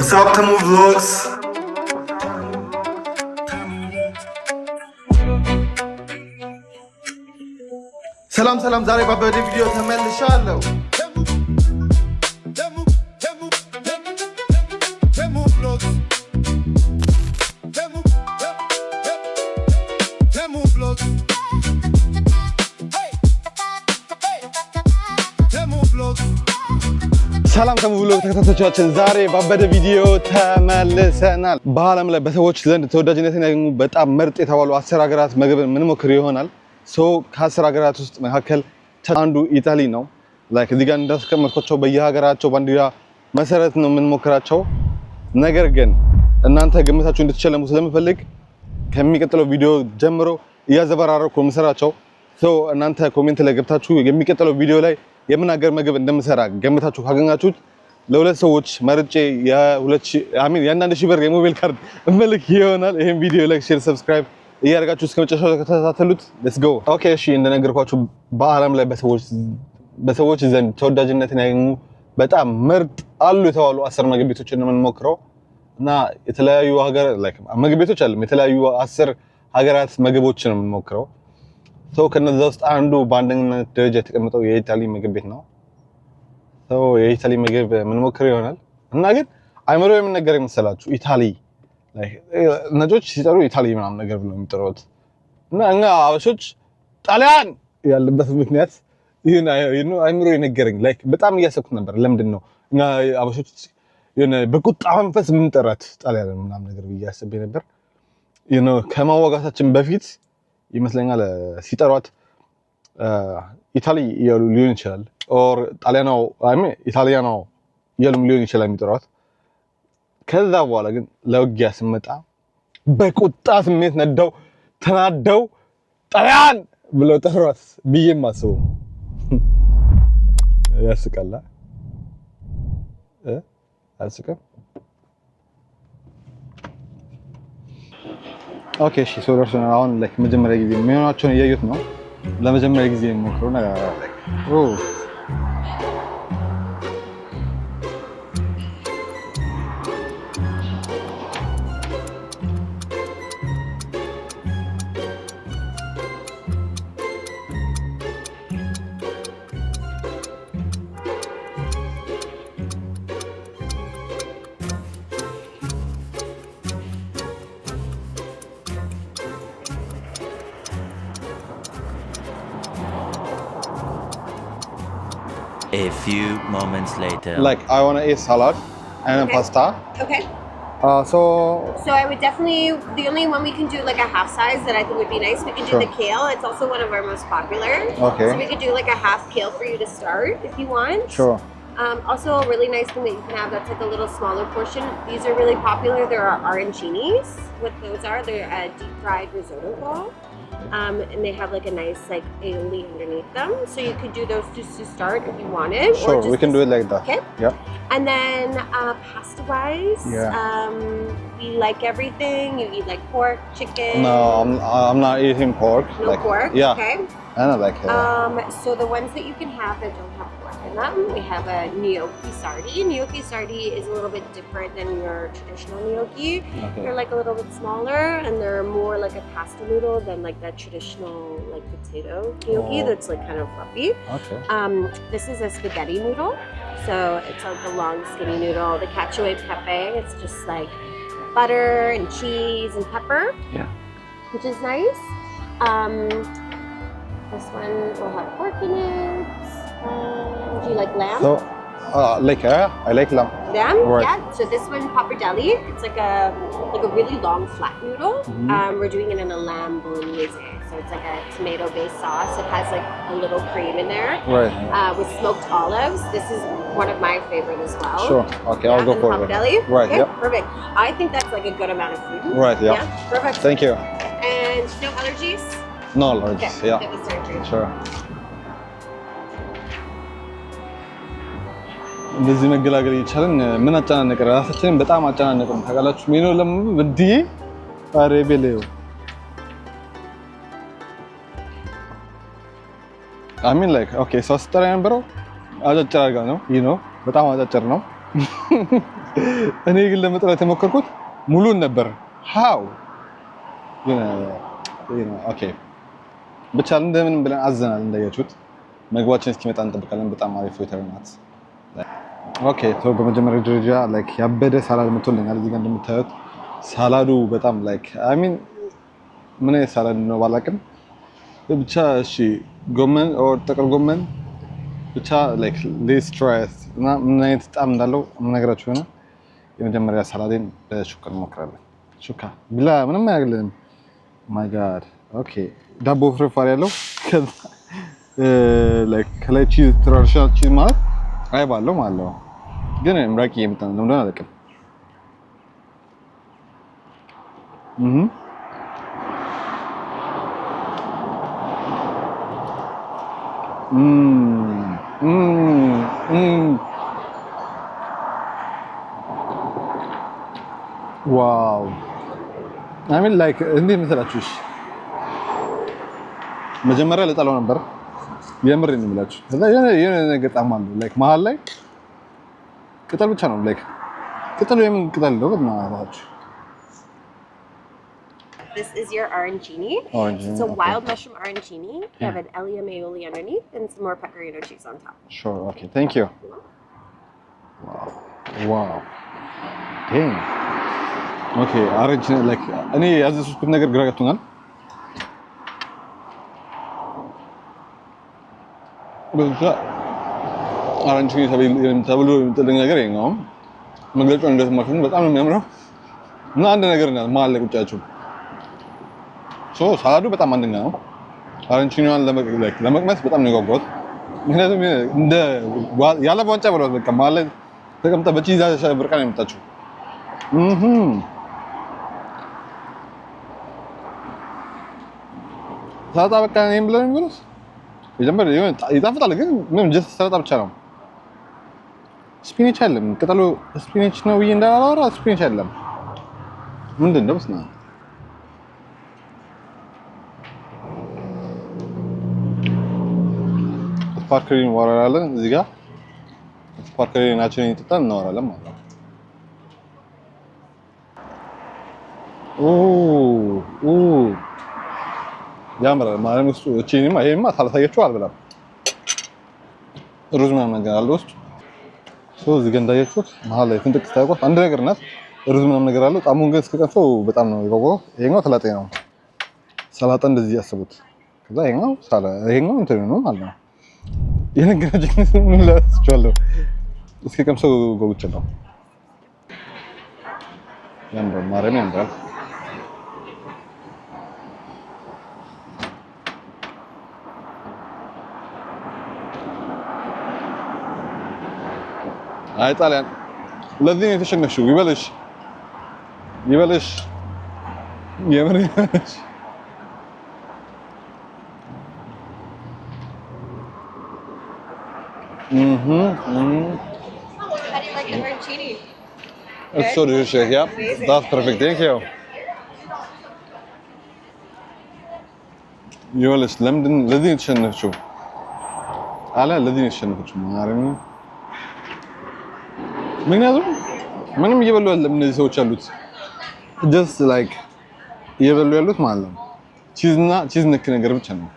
What's up, Tamu Vlogs? ሰላም ሰላም ዛሬ ባበደ ቪዲዮ ተመልሻለሁ። ሰላም ተሙ ብሎግ ተከታታዮቻችን ዛሬ ባበደ ቪዲዮ ተመልሰናል። በዓለም ላይ በሰዎች ዘንድ ተወዳጅነትን ያገኙ በጣም ምርጥ የተባሉ 10 ሀገራት ምግብን ምን ሞክር ይሆናል። ከ10 ሀገራት ውስጥ መካከል አንዱ ኢጣሊ ነው። ላይክ እዚህ ጋር እንዳስቀመጥኳቸው በየሀገራቸው ባንዲራ መሰረት ነው የምንሞክራቸው። ነገር ግን እናንተ ግምታችሁ እንድትሸለሙ ስለምፈልግ ከሚቀጥለው ቪዲዮ ጀምሮ እያዘበራረኩ የምሰራቸው እናንተ ኮሜንት ላይ ገብታችሁ የሚቀጥለው ቪዲዮ ላይ የምን ሀገር ምግብ እንደምሰራ ገምታችሁ ካገኛችሁት ለሁለት ሰዎች መርጬ የአንዳንድ ሺህ ብር የሞባይል ካርድ እመልክ ይሆናል። ይሄን ቪዲዮ ላይክ፣ ሼር፣ ሰብስክራይብ እያደረጋችሁ እስከ መጨረሻው ተከታተሉት። ሌትስ ጎ። ኦኬ እሺ፣ እንደነገርኳችሁ በዓለም ላይ በሰዎች ዘንድ ተወዳጅነትን ያገኙ በጣም ምርጥ አሉ የተባሉ 10 ምግብ ቤቶችን ነው የምንሞክረው እና የተለያዩ ሀገር ላይክ ምግብ ቤቶች አሉ የተለያዩ 10 ሀገራት ምግቦችን ነው የምንሞክረው። ከነዛ ውስጥ አንዱ በአንደኝነት ደረጃ የተቀመጠው የኢጣሊ ምግብ ቤት ነው። የኢጣሊ ምግብ ምን ሞክር ይሆናል እና ግን አይምሮ የምንነገር ይመስላችሁ ኢጣሊ ነጮች ሲጠሩ ኢጣሊ ምናምን ነገር ብለው የሚጠሩት እና እኛ አበሾች ጣሊያን ያለበት ምክንያት ይሄን አይምሮ የነገረኝ ላይክ በጣም እያሰብኩት ነበር። ለምንድን ነው እኛ አበሾች በቁጣ መንፈስ የምንጠራት ጣሊያን ምናምን ነገር ብዬ ነበር። ከማዋጋታችን በፊት ይመስለኛል ሲጠሯት ኢጣሊ ይሉ ሊሆን ይችላል ኦር ጣሊያኖ ኢጣሊያኖ ይሉም ሊሆን ይችላል የሚጠሯት። ከዛ በኋላ ግን ለውጊያ ስመጣ በቁጣ ስሜት ተናደው ጣሊያን ብለው ጠሯት ብዬ ማስበው ያስቃላ አስቀም። ኦኬ እሺ ሶሉሽን አሁን ላይክ መጀመሪያ ጊዜ የሚሆናቸውን እያየሁት ነው። ለመጀመሪያ ጊዜ የሞክረው ነገር A few moments later. Like I want to eat salad and pasta. Okay. So I would definitely, the only one we can do like a half size that I think would be nice, we can do the kale. It's also one of our most popular. Okay. So we could do like a half kale for you to start if you want. Sure. Also a really nice thing that you can have that's like a little smaller portion. These are really popular. There are arancinis. What those are, they're a deep fried risotto ball. And they have like a nice like aioli underneath them, so you could do those just to start if you wanted. Sure, or just we can do it like that. Okay. Yeah. And then pasta wise, we like everything. You eat like pork, chicken. No, I'm not eating pork. No like, pork. Yeah. Okay. I don't like it. So the ones that you can have that don't have pork in them, we have a gnocchi sardi. Gnocchi sardi is a little bit different than your traditional gnocchi. Okay. They're like a little bit smaller and they're more like a pasta noodle than like that traditional like potato gnocchi that's like kind of fluffy. Okay. This is a spaghetti noodle. So it's like a long skinny noodle. The cacio e pepe, it's just like butter and cheese and pepper. Yeah. Which is nice. This one will have pork in it. Do you like lamb? So, I like lamb. Lamb? Right. Yeah. So this one, pappardelle. It's like a really long flat noodle. We're doing it in a lamb bolognese. So it's like a tomato-based sauce. It has like a little cream in there. Right. With smoked olives. This is one of my favorite as well. Sure. Okay, I'll go for it. Pappardelle. Right. Okay, Yeah. perfect. I think that's like a good amount of food. Right. Yeah. Perfect. Thank you. And no allergies? No allergies. Okay. Yeah. Get the surgery. Sure. እንደዚህ መገላገል ይቻላል። ምን አጨናነቀ? ራሳችንን በጣም አጨናነቀን ታውቃላችሁ። ሜኑ ለምን እንዴ አሬቤሌው I mean like okay so start የነበረው አጫጭር አድርጋ ነው በጣም አጫጭር ነው እኔ ግን ለመጥራት የሞከርኩት ሙሉን ነበር how ኦኬ ብቻ እንደምንም ብለን አዘናል እንዳያችሁት ምግባችን እስኪመጣ እንጠብቃለን በጣም አሪፍ ዌተር ናት ኦኬ ሶ በመጀመሪያ ደረጃ ላይክ ያበደ ሳላድ መጥቶልኛል እዚህ ጋር እንደምታዩት ሳላዱ በጣም ላይክ አይ ሚን ምን አይነት ሳላድ ነው ባላቅም ብቻ እሺ ጎመን ኦር ጥቅል ጎመን ብቻ ላይክ ሌስ ትራይስ እና ምን አይነት ጣዕም እንዳለው የምነግራችሁ ነው የመጀመሪያ ሳላዴን በሹካ እንሞክራለን ሹካ ብላ ምንም አያግልም ማይ ጋድ ኦኬ ዳቦ ፍርፋሪ ያለው ላይክ ከላይ ቺዝ ትራዲሽናል ቺዝ ማለት አይብ አለው ማለት ነው ግን ምራቂ የምጣን ነው እንደሆነ አላውቅም ዋው I mean like እንዴት መሰላችሁ መጀመሪያ ለጣለው ነበር የምር ነው የምላችሁ ከዛ የሆነ ነገር ጣም አለው ላይክ መሃል ላይ ቅጠል ብቻ ነው ላይክ ቅጠሉ የምን ቅጠል ነው ማለት This is your arancini. It's a wild mushroom arancini. You have an Elliam aioli underneath and some more pecorino cheese on top. Sure, okay. Thank you. Wow. Dang. Okay, arancini like እኔ ያዘዝኩት ነገር ግራ ገብቶኛል በዛ አራንቺኒ ተብሎ የምጥልኝ ነገር የለውም መግለጫው እንደተማርኩኝ በጣም ነው የሚያምረው እና አንድ ነገር ነው መሀል ላይ ቁጫችሁ ሶ ሳላዱ በጣም አንደኛ ነው አራንቺኒዋን ለመቅመስ በጣም ነው የጓጓሁት ምክንያቱም እንደ ያለ ዋንጫ ብሏት በቃ መሀል ላይ ተቀምጣ በቺዝ ብርቃ ነው የመጣችው ሰላጣ በቃ እኔም ብለን የሚሉት የጀመረ ይጣፍጣል ግን ምንም ጀስት ሰላጣ ብቻ ነው ስፒናች አይደለም ቅጠሉ ስፒናች ነው ብዬ እንዳላወራ ስፒናች አይደለም ምንድን ነው በስና ስፓርክሊንግ ዋተር አለ እዚህ ጋር ስፓርክሊንግ ናቸውን እየጠጣን እናወራለን ማለት ነው ያምራል ማለት ነው እቺኒማ ይሄማ ታላሳያችሁ አልበላም ሩዝ ምናምን ነገር አለ ውስጥ ሶ እዚህ ጋር እንዳያችሁት መሀል ላይ ፍንጥቅ ስታውቁት አንድ ነገር ናት ሩዝ ምናምን ነገር አለው ጣሙን ግን እስከቀምሰው በጣም ነው የጓጓው ይሄኛው ሰላጣ ነው ሰላጣ እንደዚህ ያስቡት ከዛ ይሄኛው እንትን ነው ማለት ነው የነገራችን ምን ላስቻለው እስከቀምሰው ጎብቻለሁ ያምራል ማረም ያምራል አይ ጣሊያን ለዚህ ነው የተሸነፈው ይበልሽ የምር ይበልሽ How do you like the arancini? It's so delicious, yeah. That's perfect, thank you. ይበልሽ ለዚህ ነው የተሸነፈው አላ ለዚህ ነው የተሸነፈው ማረም ምክንያቱም ምንም እየበሉ አይደለም እነዚህ ሰዎች አሉት just like እየበሉ ያሉት ማለት ነው ቺዝ ነክ ነገር ብቻ ነው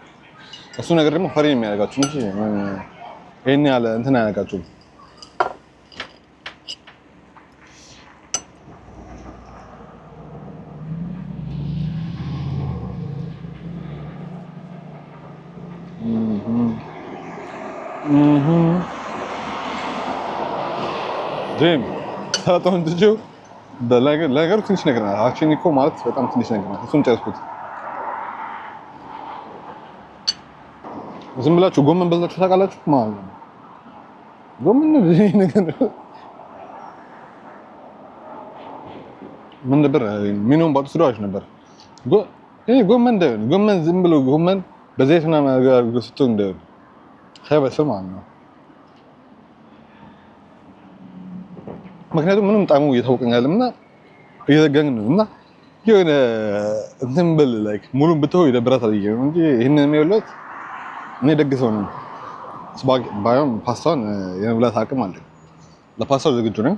እሱ ነገር ደግሞ ፈሪ የሚያደርጋችሁ እንጂ ይሄን ያለ እንትን አያደርጋችሁም ጄም ሰላጣውን ትችው ለነገሩ ትንሽ ነገር ናት አክቹዋሊ እኮ ማለት በጣም ትንሽ ነገር ናት እሱን ጨረስኩት ዝም ብላችሁ ጎመን በልታችሁ ታውቃላችሁ ማለት ነው ጎመን ነገር ምን ነበር ሚኖም ባጡ ስራዎች ነበር ጎመን ዝም ብሎ ጎመን በዘይትና ነገር ገስቶ እንደው ሳይበስል ማለት ነው ምክንያቱም ምንም ጣሙ እየታወቀኝ አይደለምና እየዘጋኝ ነው እና የሆነ እንትን ብል ላይክ ሙሉን ብትሆን ይደብራታል እንጂ ይሄንን የሚወለት እኔ ደግሰው ነው ስባግ ባዮም ፓስታን የመብላት አቅም አለ ለፓስታው ዝግጁ ነኝ።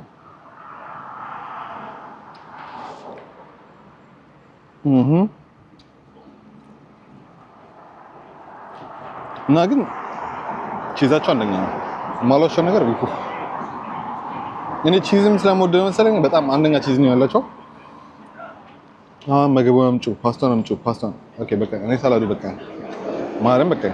እና ግን ቺዛቸው አንደኛ ነው። የማልዋሸው ነገር እኔ ቺዝም ስለምወድ መሰለኝ በጣም አንደኛ ቺዝ ነው ያላቸው። ምግቡ አምጪ፣ ፓስታውን አምጪ፣ ፓስታውን ኦኬ በቃ እኔ ሳላዱ በቃ ማረም በቃ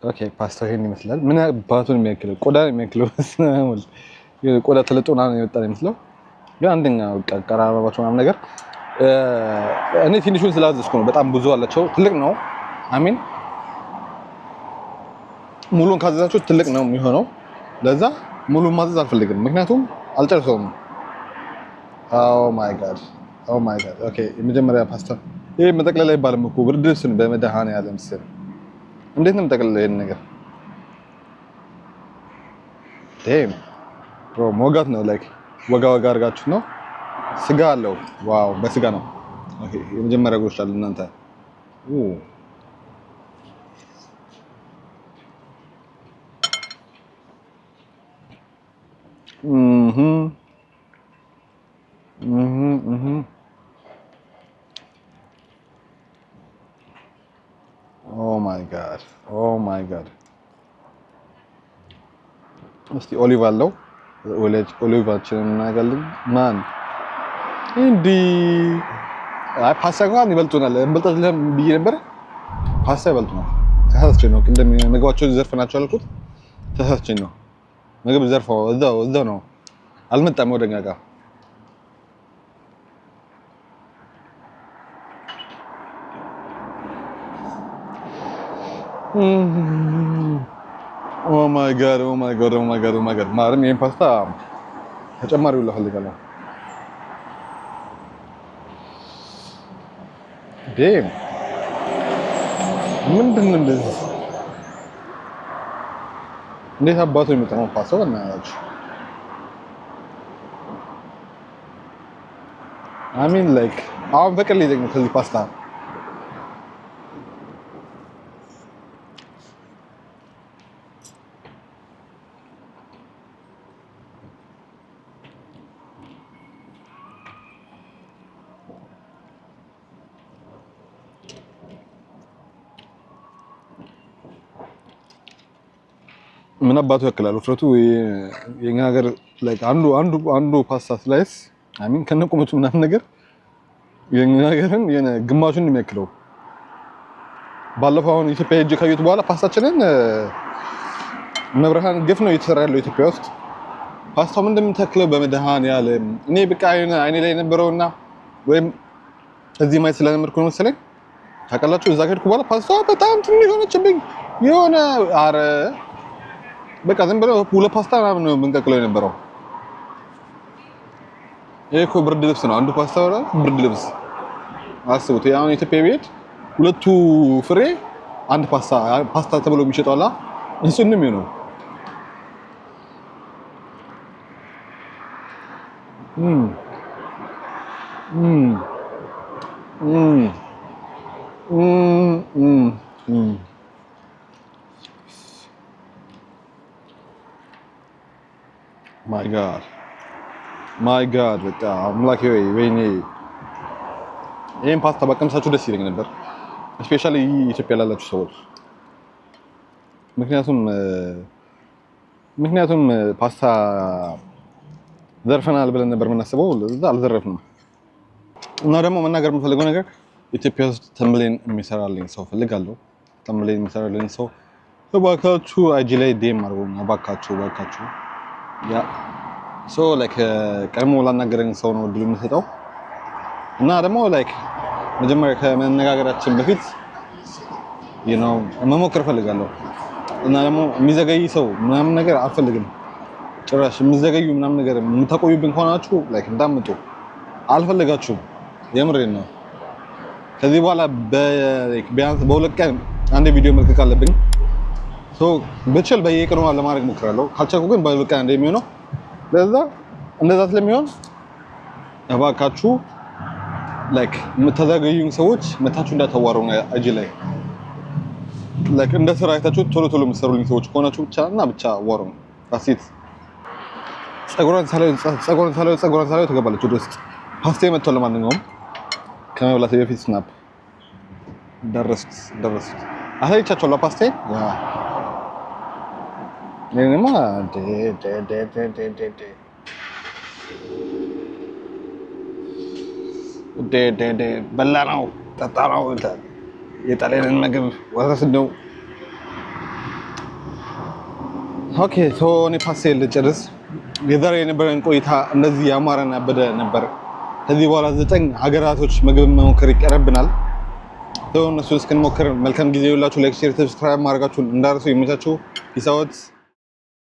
ኦኬ ፓስታው ይሄን ይመስላል። ምን አባቱን የሚያክለው ቆዳ የሚያክለው ቆዳ ተለጦና ነው የወጣ የሚመስለው። ግን አንደኛ በቃ ቀራረባቸው ምናምን ነገር እኔ ፊኒሹን ስላዘዝኩ ነው። በጣም ብዙ አላቸው። ትልቅ ነው። አሚን ሙሉን ካዘዛችሁ ትልቅ ነው የሚሆነው። ለዛ ሙሉን ማዘዝ አልፈልግም፣ ምክንያቱም አልጨርሰውም። ኦ ማይ ጋድ ኦኬ የመጀመሪያ ፓስታ ይሄ መጠቅለል አይባልም እኮ ብርድ ልብስ ነው። በመድኃኒዓለም ስም እንዴት ነው መጠቅለል ይሄን ነገር? ዴም ብሮ ሞጋት ነው ላይክ ወጋ አድርጋችሁ ነው። ስጋ አለው። ዋው በስጋ ነው። ኦኬ የመጀመሪያ ጉርሻ አለ እናንተ ኦ ማይ ጋድ እስቲ ኦሊቭ አለው። ኦሊቫችንን እናገልን ማን እንዲ ፓስታ እንኳን ይበልጡናል። እንበልጣለን ብዬ ነበር። ፓስታ ይበልጡናል። ተሳስቼ ነው ምግባቸውን ዘርፈናቸው አልኩት። ተሳስቼ ነው። ምግብ ዘርፈው እዛው ነው አልመጣም ወደኛ ጋር። ኦ ማይ ጋድ ማርም ይሄን ፓስታ ተጨማሪ ሁሉ ፈልጋለሁ። ዴም ምንድን ነው እንደዚህ? እንዴት አባቱ የሚጠራው ፓስታ በእናታችሁ? አሚን ላይክ አሁን በቀል ይዘኝ ነው ከዚህ ፓስታ ምን አባቱ ያክላል ውፍረቱ። የኛ ሀገር ላይክ አንዱ ፓስታ ስላይስ አሚን ከነቁመቱ ምናምን ነገር የኛ ሀገርን የነ ግማሹን የሚያክለው። ባለፈው አሁን ኢትዮጵያ ሄጄ ካየሁት በኋላ ፓስታችንን መብርሃን ግፍ ነው እየተሰራ ያለው ኢትዮጵያ ውስጥ። ፓስታው ምን እንደምታክለው በመድኃኒዓለም እኔ በቃ አይኔ ላይ የነበረውና ወይም እዚህ ማየት ስለነበርኩ ነው መሰለኝ። ታውቃላችሁ እዛ ከሄድኩ በኋላ ፓስታው በጣም ትንሽ ሆነችብኝ። የሆነ አረ በቃ ዝም ብለው ሁለት ፓስታ ምናምን ነው የምንቀቅለው የነበረው። ይሄ እኮ ብርድ ልብስ ነው። አንዱ ፓስታ ወራ ብርድ ልብስ አስቡት። ያው ኢትዮጵያ ቤት ሁለቱ ፍሬ አንድ ፓስታ ተብሎ የሚሸጠው አላ እሱንም ነው። ማይ ጋድ በቃ አምላኬ ወይኔ ይሄን ፓስታ በቀምሳችሁ ደስ ይለኝ ነበር፣ ስፔሻሊ ኢትዮጵያ ላላችሁ ሰዎች። ምክንያቱም ፓስታ ዘርፈናል ብለን ነበር የምናስበው፣ እዛ አልዘረፍንም። እና ደግሞ መናገር የምፈልገው ነገር ኢትዮጵያ ውስጥ ተምብሌን የሚሰራልኝ ሰው ፈልጋለሁ። ተምብሌን የሚሰራልኝ ሰው እባካችሁ አይጂ ላይ ዴም አድርጉኝ፣ እባካችሁ ያ ሶ ላይክ ቀድሞ ላናገረኝ ሰው ነው እድሉ የምሰጠው። እና ደግሞ ላይክ መጀመሪያ ከመነጋገራችን በፊት መሞከር ፈልጋለሁ። እና ደግሞ የሚዘገይ ሰው ምናምን ነገር አልፈልግም ጭራሽ። የሚዘገዩ ምናምን ነገር የምታቆዩብኝ ከሆናችሁ ላይክ እንዳምጡ አልፈልጋችሁም። የምሬን ነው። ከዚህ በኋላ ቢያንስ በሁለት ቀን አንድ ቪዲዮ መልቀቅ አለብኝ። ሶ ብችል በየቀኑ ለማድረግ ሞክራለሁ። ካልቻልኩ ግን በሁለት ቀን እንደሚሆነው ለዛ እንደዛ ስለሚሆን እባካችሁ ላይክ የምታዘገዩኝ ሰዎች መታችሁ እንዳታዋሩ ነው አጂ ላይ ላይክ እንደ ስራ አይታችሁ ቶሎ ቶሎ የምትሰሩልኝ ሰዎች ከሆናችሁ ብቻ አዋሩ ነው አሲት ጸጉሯን ሳላዩ ተገባለች ወደ ውስጥ ፓስቴ መጥቷል ለማንኛውም ከመብላቴ በፊት ስናፕ ደረስኩት አሳይቻችኋለሁ ፓስቴ ያ ለኔማ በላ ነው ጠጣ ነው የጣሊያንን ምግብ ወረስነው ኦኬ ሶ እኔ ፓስቴ ልጨርስ የዛሬ የነበረን ቆይታ እንደዚህ ያማረና ያበደ ነበር ከዚህ በኋላ 9 ሀገራቶች ምግብ መሞከር ይቀርብናል እነሱ እስክንሞክር መልካም ጊዜ ይሁንላችሁ ላይክ ሼር ሰብስክራይብ ማድረጋችሁን እንዳትረሱ ይመቻችሁ ፒስ አውት